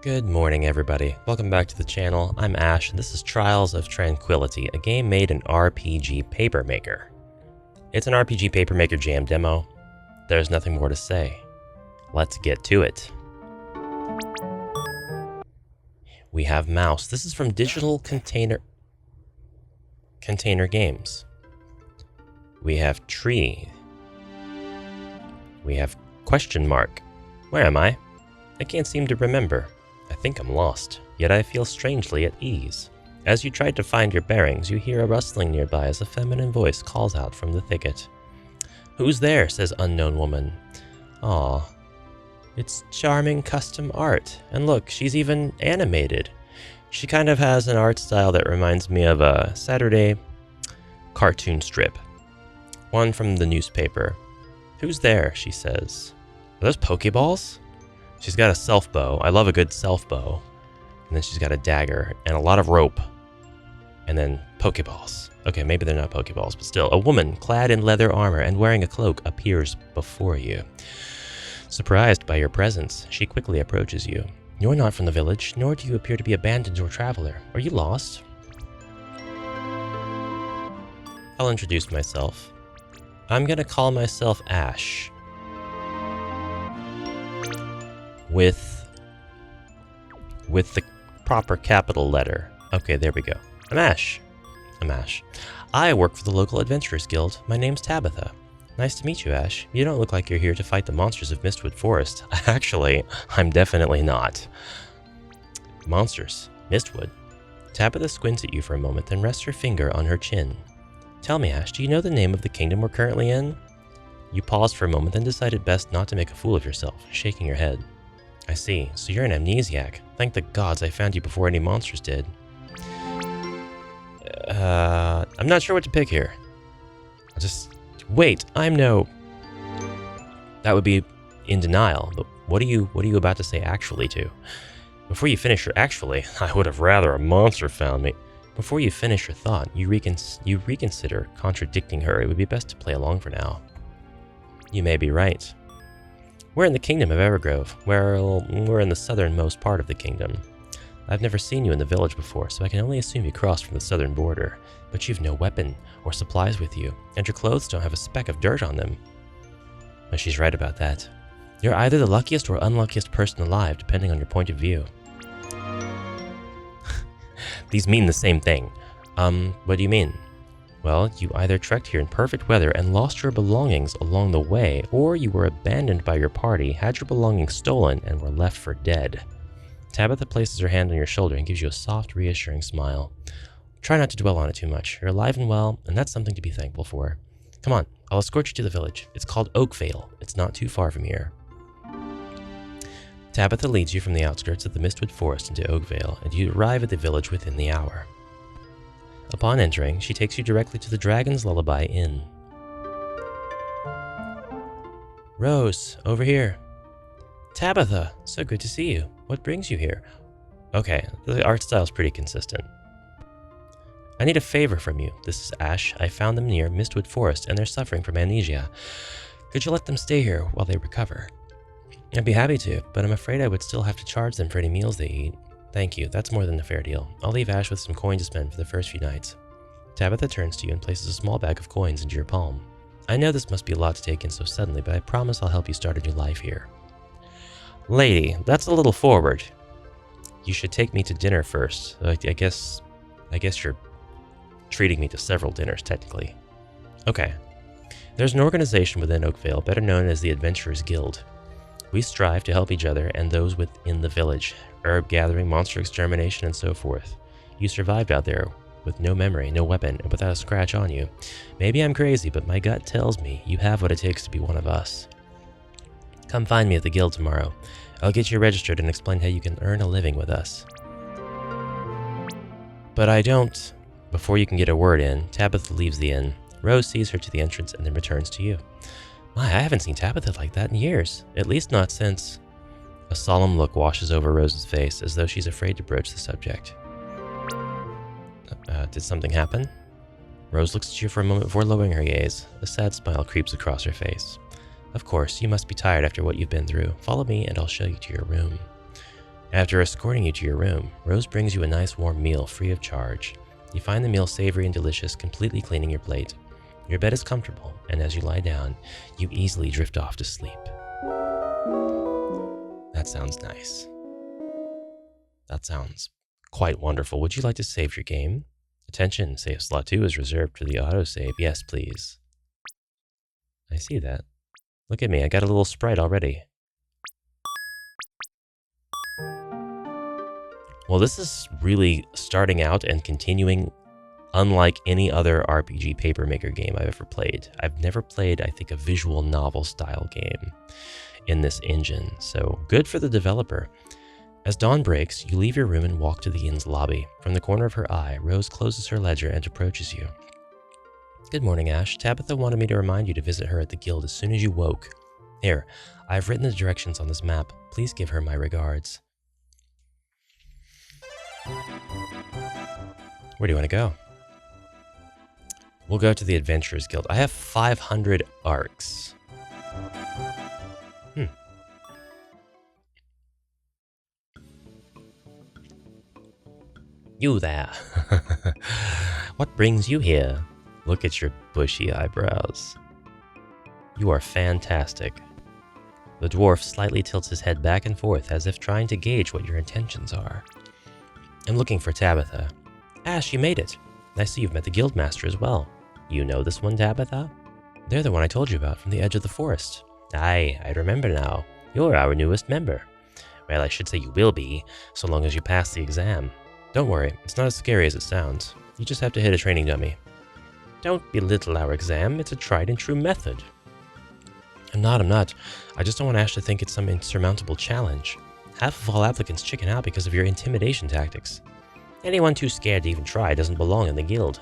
Good morning, everybody. Welcome back to the channel. I'm Ash, and this is Trials of Tranquility, a game made in RPG Paper Maker. It's an RPG Paper Maker Jam demo. There's nothing more to say. Let's get to it. We have Mouse. This is from Digital Container Games. We have Tree. We have Question Mark. Where am I? I can't seem to remember. I think I'm lost, yet I feel strangely at ease. As you try to find your bearings, you hear a rustling nearby as a feminine voice calls out from the thicket. "Who's there?" says unknown woman. "Aw, it's charming custom art. And look, she's even animated." She kind of has an art style that reminds me of a Saturday cartoon strip. One from the newspaper. "Who's there?" she says. "Are those Pokeballs?" She's got a self bow. I love a good self bow. And then she's got a dagger and a lot of rope. And then Pokeballs. Okay, maybe they're not Pokeballs, but still. A woman clad in leather armor and wearing a cloak appears before you. Surprised by your presence, she quickly approaches you. "You're not from the village, nor do you appear to be abandoned or traveler. Are you lost?" I'll introduce myself. I'm gonna call myself Ash. With the proper capital letter. Okay, there we go. I'm Ash. I work for the local Adventurers Guild. My name's Tabitha. Nice to meet you, Ash. You don't look like you're here to fight the monsters of Mistwood Forest. Actually, I'm definitely not. Monsters? Mistwood? Tabitha squints at you for a moment, then rests her finger on her chin. Tell me, Ash, do you know the name of the kingdom we're currently in? You paused for a moment, then decided best not to make a fool of yourself, shaking your head. I see. So you're an amnesiac. Thank the gods I found you before any monsters did. I'm not sure what to pick here. Wait, that would be in denial, but what are you about to say actually to? Before you finish your actually, I would have rather a monster found me. Before you finish your thought, you reconsider contradicting her. It would be best to play along for now. You may be right. We're in the kingdom of Evergrove. We're in the southernmost part of the kingdom. I've never seen you in the village before, so I can only assume you crossed from the southern border. But you've no weapon or supplies with you, and your clothes don't have a speck of dirt on them. Well, she's right about that. You're either the luckiest or unluckiest person alive, depending on your point of view. These mean the same thing. What do you mean? Well, you either trekked here in perfect weather and lost your belongings along the way, or you were abandoned by your party, had your belongings stolen, and were left for dead. Tabitha places her hand on your shoulder and gives you a soft, reassuring smile. Try not to dwell on it too much. You're alive and well, and that's something to be thankful for. Come on, I'll escort you to the village. It's called Oakvale. It's not too far from here. Tabitha leads you from the outskirts of the Mistwood Forest into Oakvale, and you arrive at the village within the hour. Upon entering, she takes you directly to the Dragon's Lullaby Inn. Rose, over here. Tabitha, so good to see you. What brings you here? Okay, the art style's pretty consistent. I need a favor from you. This is Ash. I found them near Mistwood Forest, and they're suffering from amnesia. Could you let them stay here while they recover? I'd be happy to, but I'm afraid I would still have to charge them for any meals they eat. Thank you, that's more than a fair deal. I'll leave Ash with some coin to spend for the first few nights. Tabitha turns to you and places a small bag of coins into your palm. I know this must be a lot to take in so suddenly, but I promise I'll help you start a new life here. Lady, that's a little forward. You should take me to dinner first. I guess you're treating me to several dinners, technically. Okay. There's an organization within Oakvale, better known as the Adventurers Guild. We strive to help each other and those within the village. Herb gathering, monster extermination, and so forth. You survived out there with no memory, no weapon, and without a scratch on you. Maybe I'm crazy, but my gut tells me you have what it takes to be one of us. Come find me at the guild tomorrow. I'll get you registered and explain how you can earn a living with us. But I don't. Before you can get a word in, Tabitha leaves the inn. Rose sees her to the entrance and then returns to you. My, I haven't seen Tabitha like that in years. At least not since... A solemn look washes over Rose's face, as though she's afraid to broach the subject. Did something happen? Rose looks at you for a moment before lowering her gaze. A sad smile creeps across her face. Of course, you must be tired after what you've been through. Follow me and I'll show you to your room. After escorting you to your room, Rose brings you a nice warm meal free of charge. You find the meal savory and delicious, completely cleaning your plate. Your bed is comfortable, and as you lie down, you easily drift off to sleep. That sounds nice. That sounds quite wonderful. Would you like to save your game? Attention, save slot 2 is reserved for the autosave. Yes, please. I see that. Look at me, I got a little sprite already. Well, this is really starting out and continuing unlike any other RPG papermaker game I've ever played. I've never played, I think, a visual novel style game in this engine, so good for the developer. As dawn breaks, you leave your room and walk to the inn's lobby. From the corner of her eye, Rose closes her ledger and approaches you. Good morning, Ash. Tabitha wanted me to remind you to visit her at the guild as soon as you woke. Here, I've written the directions on this map. Please give her my regards. Where do you want to go? We'll go to the Adventurers Guild. I have 500 arcs. You there. What brings you here? Look at your bushy eyebrows. You are fantastic. The dwarf slightly tilts his head back and forth as if trying to gauge what your intentions are. I'm looking for Tabitha. Ash, you made it. I see you've met the guildmaster as well. You know this one, Tabitha? They're the one I told you about from the edge of the forest. Aye, I remember now. You're our newest member. Well, I should say you will be, so long as you pass the exam. Don't worry, it's not as scary as it sounds. You just have to hit a training dummy. Don't belittle our exam, it's a tried and true method. I'm not. I just don't want Ash to think it's some insurmountable challenge. Half of all applicants chicken out because of your intimidation tactics. Anyone too scared to even try doesn't belong in the guild.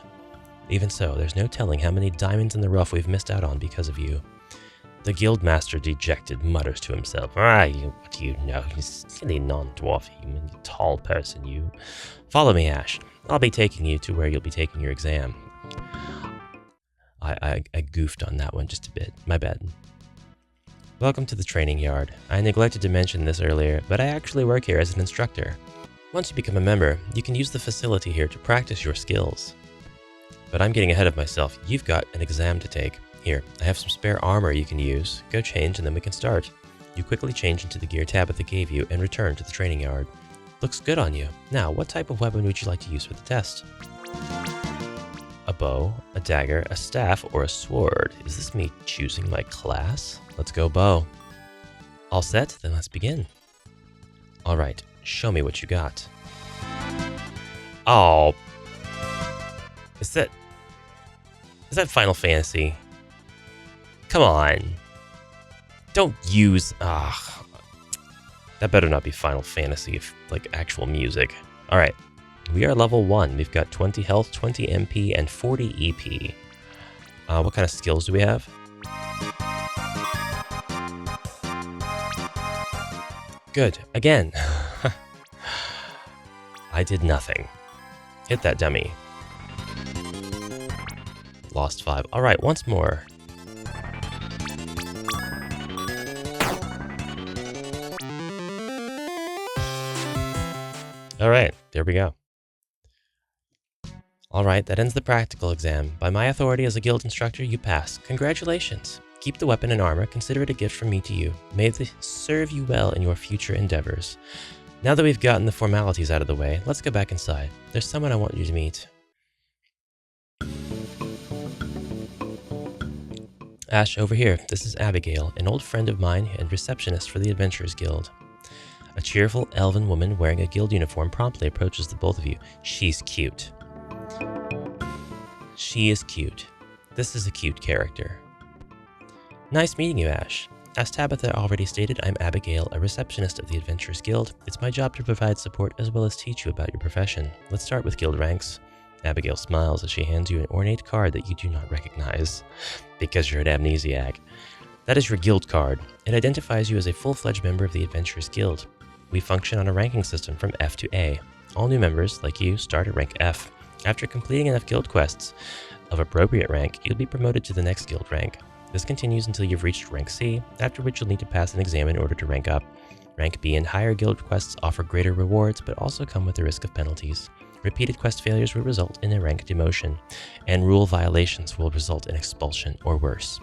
Even so, there's no telling how many diamonds in the rough we've missed out on because of you. The guildmaster, dejected, mutters to himself. What do you know? You silly non-dwarf human, you tall person, you. Follow me, Ash. I'll be taking you to where you'll be taking your exam. I goofed on that one just a bit. My bad. Welcome to the training yard. I neglected to mention this earlier, but I actually work here as an instructor. Once you become a member, you can use the facility here to practice your skills. But I'm getting ahead of myself. You've got an exam to take. Here, I have some spare armor you can use. Go change and then we can start. You quickly change into the gear Tabitha gave you and return to the training yard. Looks good on you. Now, what type of weapon would you like to use for the test? A bow, a dagger, a staff, or a sword? Is this me choosing my class? Let's go bow. All set? Then let's begin. Alright, show me what you got. Oh. Is that Final Fantasy? Come on. Don't use... That better not be Final Fantasy, like actual music. Alright. We are level 1. We've got 20 health, 20 MP, and 40 EP. What kind of skills do we have? Good. Again. I did nothing. Hit that dummy. Lost 5. Alright, once more. Alright, there we go. Alright, that ends the practical exam. By my authority as a guild instructor, you pass. Congratulations! Keep the weapon and armor, consider it a gift from me to you. May this serve you well in your future endeavors. Now that we've gotten the formalities out of the way, let's go back inside. There's someone I want you to meet. Ash, over here. This is Abigail, an old friend of mine and receptionist for the Adventurers Guild. A cheerful, elven woman wearing a guild uniform promptly approaches the both of you. She's cute. She is cute. This is a cute character. Nice meeting you, Ash. As Tabitha already stated, I'm Abigail, a receptionist of the Adventurers Guild. It's my job to provide support as well as teach you about your profession. Let's start with guild ranks. Abigail smiles as she hands you an ornate card that you do not recognize, because you're an amnesiac. That is your guild card. It identifies you as a full-fledged member of the Adventurers Guild. We function on a ranking system from F to A. All new members, like you, start at rank F. After completing enough guild quests of appropriate rank, you'll be promoted to the next guild rank. This continues until you've reached rank C, after which you'll need to pass an exam in order to rank up. Rank B and higher guild quests offer greater rewards, but also come with the risk of penalties. Repeated quest failures will result in a rank demotion, and rule violations will result in expulsion or worse.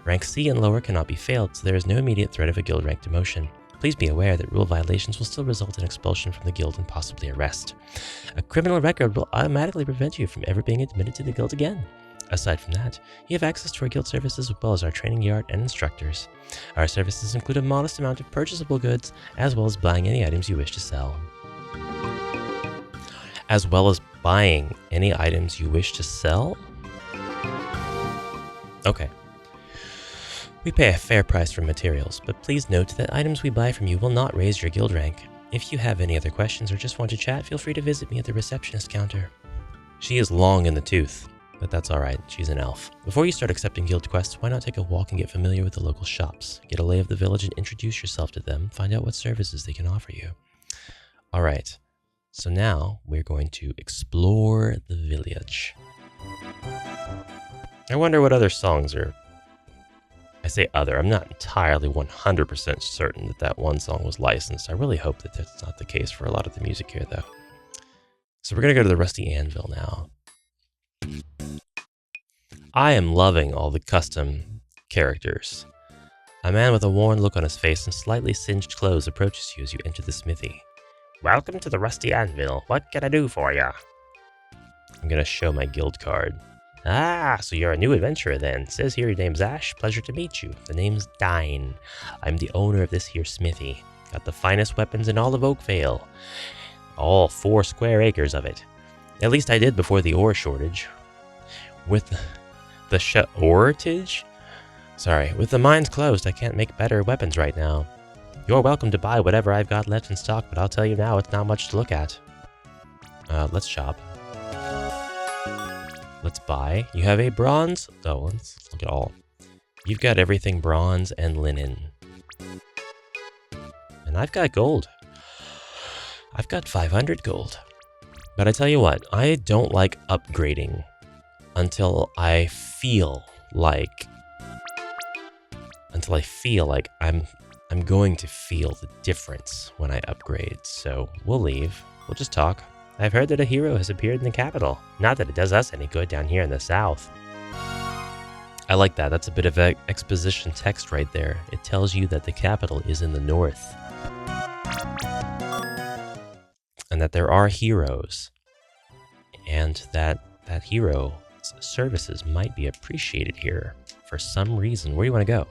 Rank C and lower cannot be failed, so there is no immediate threat of a guild rank demotion. Please be aware that rule violations will still result in expulsion from the guild and possibly arrest. A criminal record will automatically prevent you from ever being admitted to the guild again. Aside from that, you have access to our guild services as well as our training yard and instructors. Our services include a modest amount of purchasable goods, as well as buying any items you wish to sell. As well as buying any items you wish to sell? Okay. We pay a fair price for materials, but please note that items we buy from you will not raise your guild rank. If you have any other questions or just want to chat, feel free to visit me at the receptionist counter. She is long in the tooth, but that's alright, she's an elf. Before you start accepting guild quests, why not take a walk and get familiar with the local shops? Get a lay of the village and introduce yourself to them, find out what services they can offer you. Alright, so now we're going to explore the village. I wonder what other songs are... I say other, I'm not entirely 100% certain that that one song was licensed. I really hope that that's not the case for a lot of the music here, though. So we're going to go to the Rusty Anvil now. I am loving all the custom characters. A man with a worn look on his face and slightly singed clothes approaches you as you enter the smithy. Welcome to the Rusty Anvil. What can I do for ya? I'm going to show my guild card. Ah, so you're a new adventurer then. Says here your name's Ash. Pleasure to meet you. The name's Dine. I'm the owner of this here smithy. Got the finest weapons in all of Oakvale. All 4 square acres of it. At least I did before the ore shortage. With the oretage? Sorry, with the mines closed, I can't make better weapons right now. You're welcome to buy whatever I've got left in stock, but I'll tell you now, it's not much to look at. Let's shop. Let's buy. You have a bronze... Oh, let's look at all. You've got everything bronze and linen. And I've got gold. I've got 500 gold. But I tell you what, I don't like upgrading until I feel like I'm going to feel the difference when I upgrade. So we'll leave. We'll just talk. I've heard that a hero has appeared in the capital. Not that it does us any good down here in the south. I like that. That's a bit of exposition text right there. It tells you that the capital is in the north. And that there are heroes. And that hero's services might be appreciated here for some reason. Where do you want to go?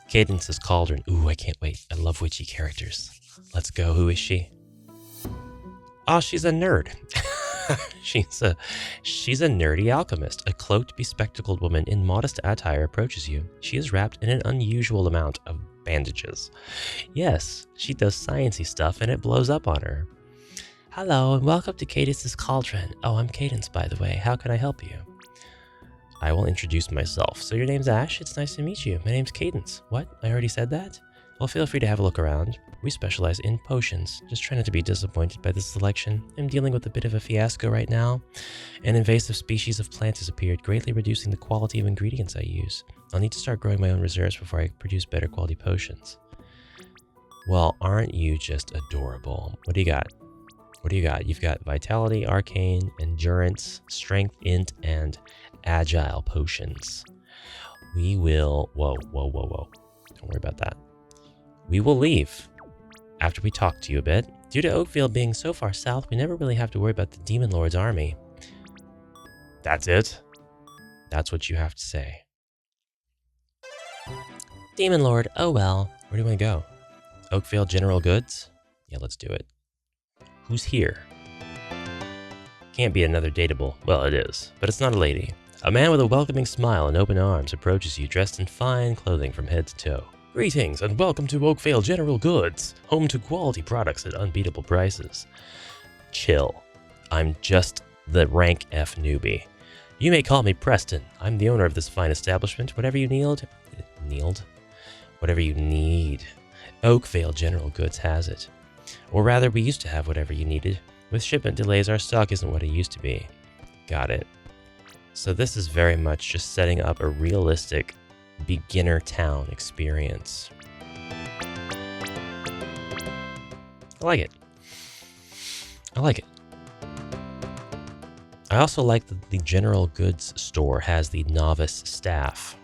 Cadence's Cauldron. Ooh, I can't wait. I love witchy characters. Let's go. Who is she? Oh, she's a nerd. She's a nerdy alchemist. A cloaked, bespectacled woman in modest attire approaches you. She is wrapped in an unusual amount of bandages. Yes, she does sciencey stuff and it blows up on her. Hello, and welcome to Cadence's Cauldron. Oh, I'm Cadence, by the way. How can I help you? I will introduce myself. So your name's Ash. It's nice to meet you. My name's Cadence. What? I already said that? Well, feel free to have a look around. We specialize in potions. Just try not to be disappointed by this selection. I'm dealing with a bit of a fiasco right now. An invasive species of plant has appeared, greatly reducing the quality of ingredients I use. I'll need to start growing my own reserves before I produce better quality potions. Well, aren't you just adorable? What do you got? What do you got? You've got Vitality, Arcane, Endurance, Strength, Int, and Agile potions. We will... Whoa. Don't worry about that. We will leave after we talk to you a bit. Due to Oakvale being so far south, we never really have to worry about the Demon Lord's army. That's it? That's what you have to say. Demon Lord, oh well. Where do you want to go? Oakvale General Goods? Yeah, let's do it. Who's here? Can't be another dateable. Well, it is, but it's not a lady. A man with a welcoming smile and open arms approaches you dressed in fine clothing from head to toe. Greetings and welcome to Oakvale General Goods, home to quality products at unbeatable prices. Chill. I'm just the rank F newbie. You may call me Preston. I'm the owner of this fine establishment. Whatever you need, Oakvale General Goods has it. Or rather, we used to have whatever you needed. With shipment delays, our stock isn't what it used to be. Got it. So this is very much just setting up a realistic beginner town experience. I like it. I like it. I also like that the general goods store has the novice staff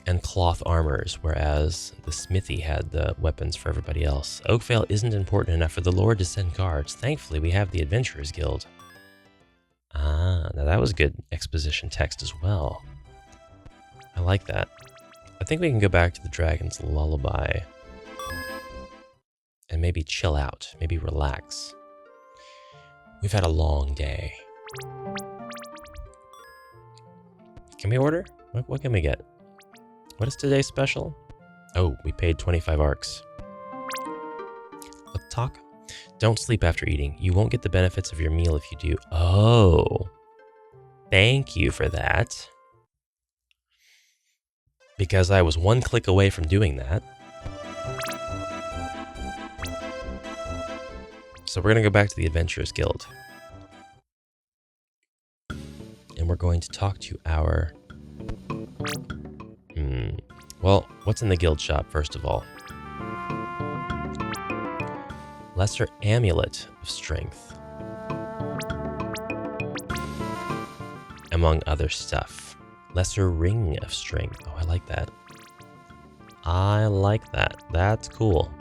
and cloth armors, whereas the smithy had the weapons for everybody else. Oakvale isn't important enough for the Lord to send guards. Thankfully, we have the Adventurers Guild. Ah, now that was good exposition text as well. I like that. I think we can go back to the Dragon's Lullaby and maybe chill out, maybe relax. We've had a long day. Can we order? What can we get? What is today's special? Oh, we paid 25 arcs. Let's talk. Don't sleep after eating. You won't get the benefits of your meal if you do. Oh. Thank you for that. Because I was one click away from doing that. So we're going to go back to the Adventurers Guild. And we're going to talk to our... Well, what's in the guild shop, first of all? Lesser Amulet of Strength. Among other stuff. Lesser Ring of Strength. Oh, I like that. I like that. That's cool.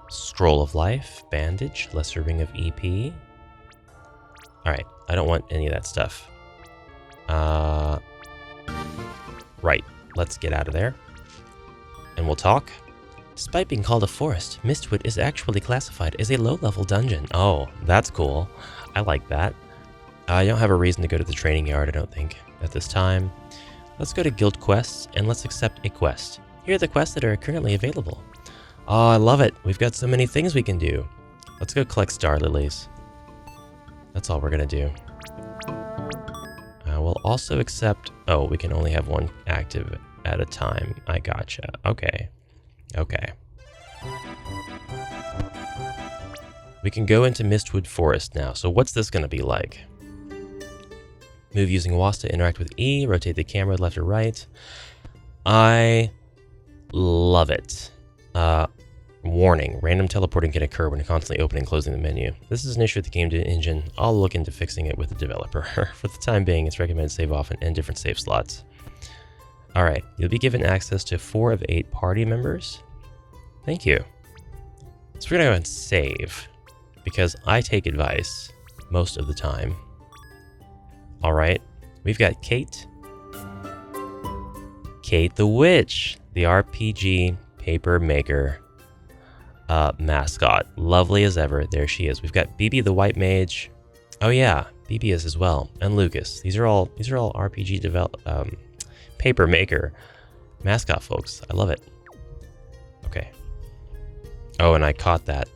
Scroll of Life, Bandage, Lesser Ring of EP. Alright, I don't want any of that stuff. Right, let's get out of there. And we'll talk. Despite being called a forest, Mistwood is actually classified as a low-level dungeon. Oh, that's cool. I like that. I don't have a reason to go to the training yard, I don't think, at this time. Let's go to guild quests, and let's accept a quest. Here are the quests that are currently available. Oh, I love it. We've got so many things we can do. Let's go collect star lilies. That's all we're going to do. We'll also accept... Oh, we can only have one active at a time. I gotcha. Okay. Okay. We can go into Mistwood Forest now. So what's this going to be like? Move using WASD to interact with E. Rotate the camera left or right. I love it. Warning, random teleporting can occur when constantly opening and closing the menu. This is an issue with the game engine. I'll look into fixing it with the developer. For the time being, it's recommended to save often in different save slots. Alright, you'll be given access to 4 of 8 party members. Thank you. So we're gonna go and save, because I take advice most of the time. Alright, we've got Kate. Kate the Witch, the RPG paper maker. Mascot. Lovely as ever. There she is. We've got BB the White Mage. Oh yeah, BB is as well. And Lucas. These are all RPG paper maker mascot folks. I love it. Okay. Oh, and I caught that.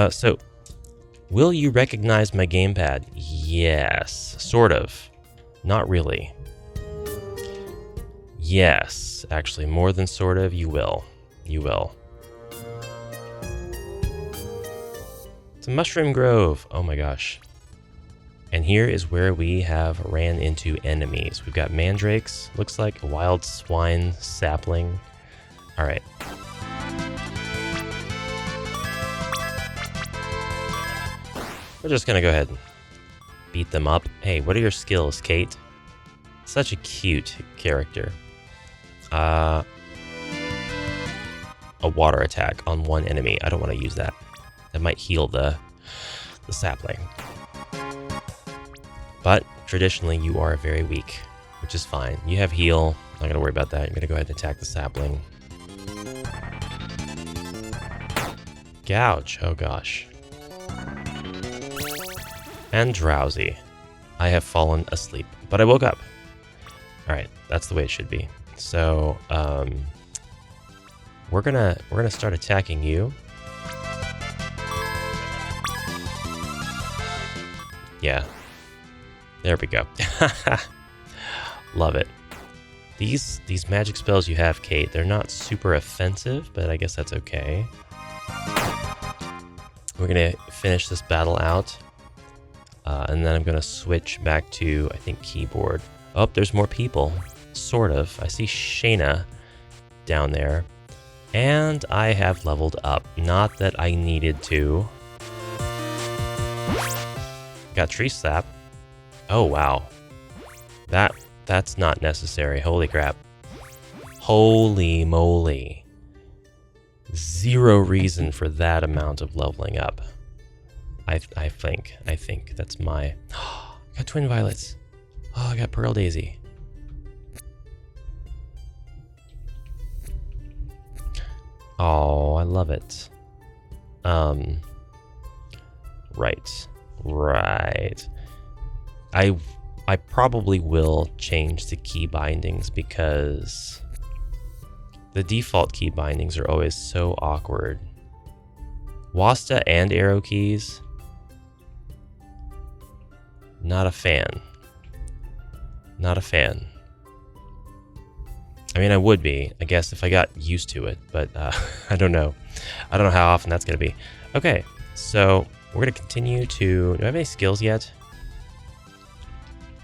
So, will you recognize my gamepad? Yes. Sort of. Not really. Yes. Actually, more than sort of. You will. You will. It's a mushroom grove. Oh my gosh. And here is where we have ran into enemies. We've got mandrakes, looks like a wild swine sapling. All right. We're just gonna go ahead and beat them up. Hey, what are your skills, Kate? Such a cute character. A water attack on one enemy. I don't want to use that. That might heal the sapling. But traditionally, you are very weak, which is fine. You have heal. Not going to worry about that. I'm going to go ahead and attack the sapling. Gouge. Oh, gosh. And drowsy. I have fallen asleep, but I woke up. All right. That's the way it should be. So, we're gonna start attacking you. Yeah. There we go. Love it. These magic spells you have, Kate, they're not super offensive, but I guess that's okay. We're gonna finish this battle out. And then I'm gonna switch back to, I think, keyboard. Oh, there's more people. Sort of. I see Shayna down there. And I have leveled up. Not that I needed to. Got tree sap. Oh, wow. That's not necessary. Holy crap. Holy moly. Zero reason for that amount of leveling up. I think that's my... I got twin violets. Oh, I got pearl daisy. Oh, I love it. Right. I probably will change the key bindings because the default key bindings are always so awkward. Wasta and arrow keys, not a fan. Not a fan. I mean, I would be, I guess, if I got used to it, but I don't know. I don't know how often that's going to be. Okay, so we're going to continue to... Do I have any skills yet?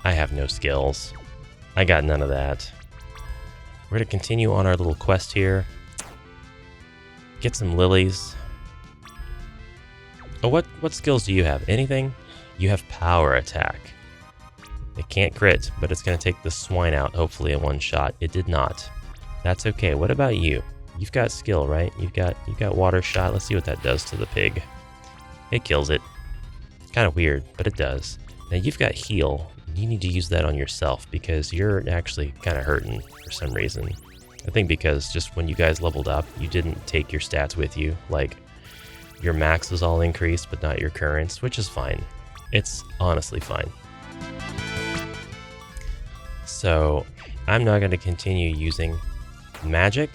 I have no skills. I got none of that. We're going to continue on our little quest here. Get some lilies. Oh, what skills do you have? Anything? You have power attack. It can't crit, but it's going to take the swine out, hopefully, in one shot. It did not. That's okay. What about you? You've got skill, right? You've got water shot. Let's see what that does to the pig. It kills it. Kind of weird, but it does. Now, you've got heal. You need to use that on yourself because you're actually kind of hurting for some reason. I think because just when you guys leveled up, you didn't take your stats with you. Like, your max was all increased, but not your currents, which is fine. It's honestly fine. So, I'm not going to continue using magic.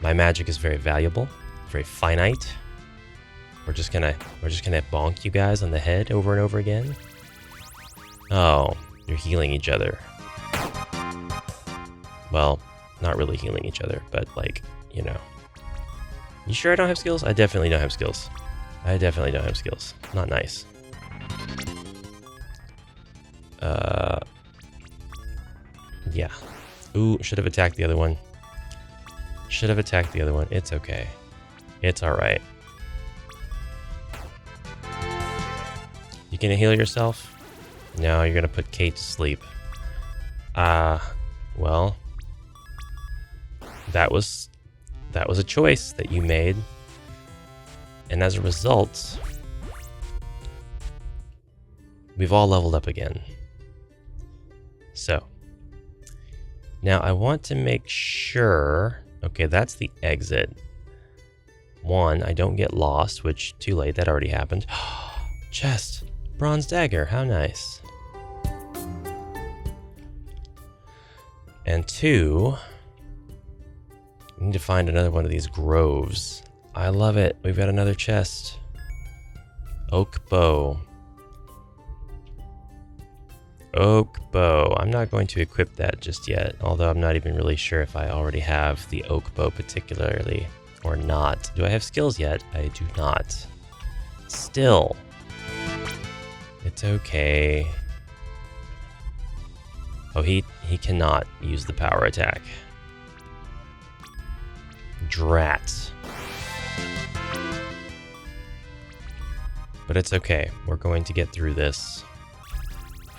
My magic is very valuable, very finite. We're just gonna bonk you guys on the head over and over again. Oh, you're healing each other. Well, not really healing each other, but like, you know. You sure I don't have skills? I definitely don't have skills. Not nice. Yeah. Ooh, should have attacked the other one. It's okay. It's alright. You gonna heal yourself? No, you're gonna put Kate to sleep. Well, that was a choice that you made. And as a result, we've all leveled up again. So, now I want to make sure, okay, that's the exit. One, I don't get lost, which, too late, that already happened. Chest, bronze dagger, how nice. And two, we need to find another one of these groves. I love it, we've got another chest. Oak bow. I'm not going to equip that just yet, although I'm not even really sure if I already have the oak bow particularly or not. Do I have skills yet? I do not. Still. It's okay. Oh, he cannot use the power attack. Drat. But it's okay. We're going to get through this.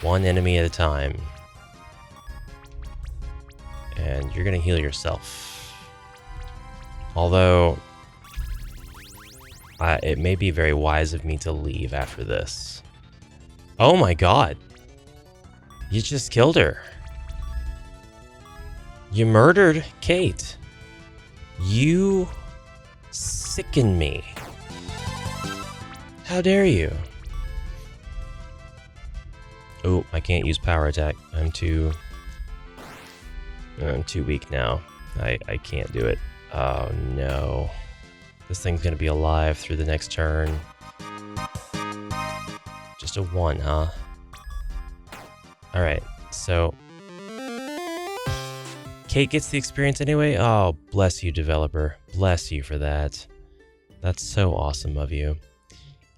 One enemy at a time. And you're going to heal yourself. Although, it may be very wise of me to leave after this. Oh my god. You just killed her. You murdered Kate. You sicken me. How dare you? Oh, I can't use power attack. I'm too weak now. I can't do it. Oh no. This thing's gonna be alive through the next turn. Just a 1, huh? Alright, so Kate gets the experience anyway? Oh, bless you, developer. Bless you for that. That's so awesome of you.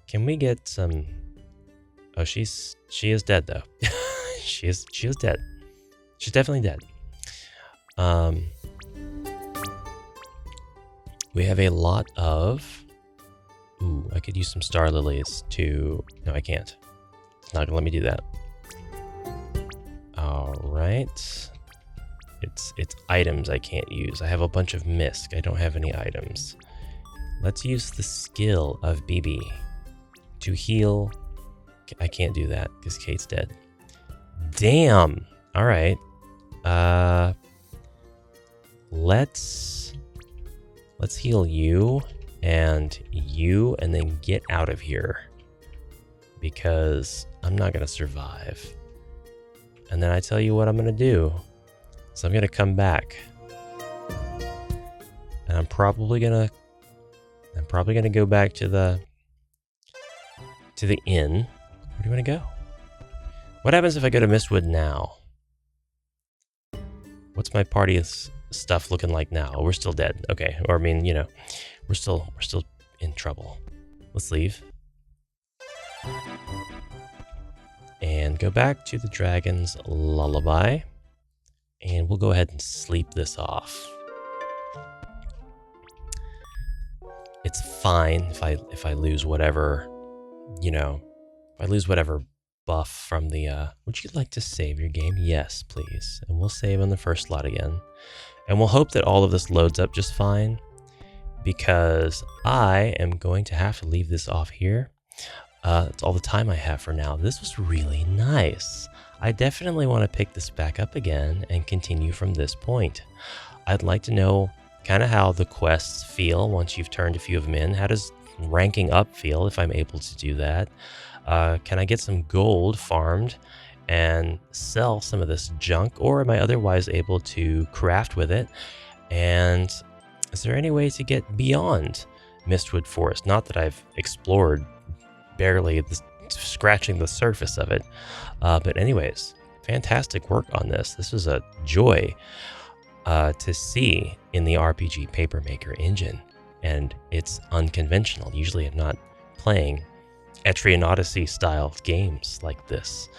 Can we get some... Oh, she is dead, though. she is dead. She's definitely dead. We have a lot of... Ooh, I could use some star lilies to... No, I can't. It's not gonna let me do that. Alright. It's items I can't use. I have a bunch of misc. I don't have any items. Let's use the skill of BB to heal. I can't do that because Kate's dead. Damn! Alright. Let's heal you, and then get out of here. Because I'm not gonna survive. And then I tell you what I'm gonna do. So I'm gonna come back. And I'm probably gonna go back to the inn. Where do you wanna go? What happens if I go to Mistwood now? What's my party's stuff looking like now? Oh, we're still dead. Okay. Or I mean, you know, we're still in trouble. Let's leave. And go back to the dragon's lullaby. And we'll go ahead and sleep this off. It's fine if I lose whatever, you know, if I lose whatever buff from the, would you like to save your game? Yes, please. And we'll save on the first slot again. And we'll hope that all of this loads up just fine, because I am going to have to leave this off here. That's all the time I have for now. This was really nice. I definitely want to pick this back up again and continue from this point. I'd like to know kind of how the quests feel once you've turned a few of them in. How does ranking up feel if I'm able to do that? Can I get some gold farmed and sell some of this junk, or am I otherwise able to craft with it? And is there any way to get beyond Mistwood Forest? Not that I've explored barely scratching the surface of it. But anyways, fantastic work on this. This was a joy to see in the RPG Papermaker engine. And it's unconventional. Usually I'm not playing Etrian Odyssey style games like this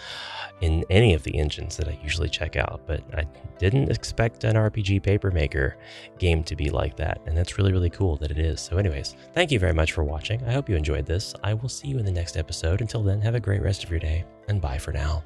in any of the engines that I usually check out, but I didn't expect an RPG Papermaker game to be like that, and that's really, really cool that it is. So anyways, thank you very much for watching. I hope you enjoyed this. I will see you in the next episode. Until then, have a great rest of your day, and bye for now.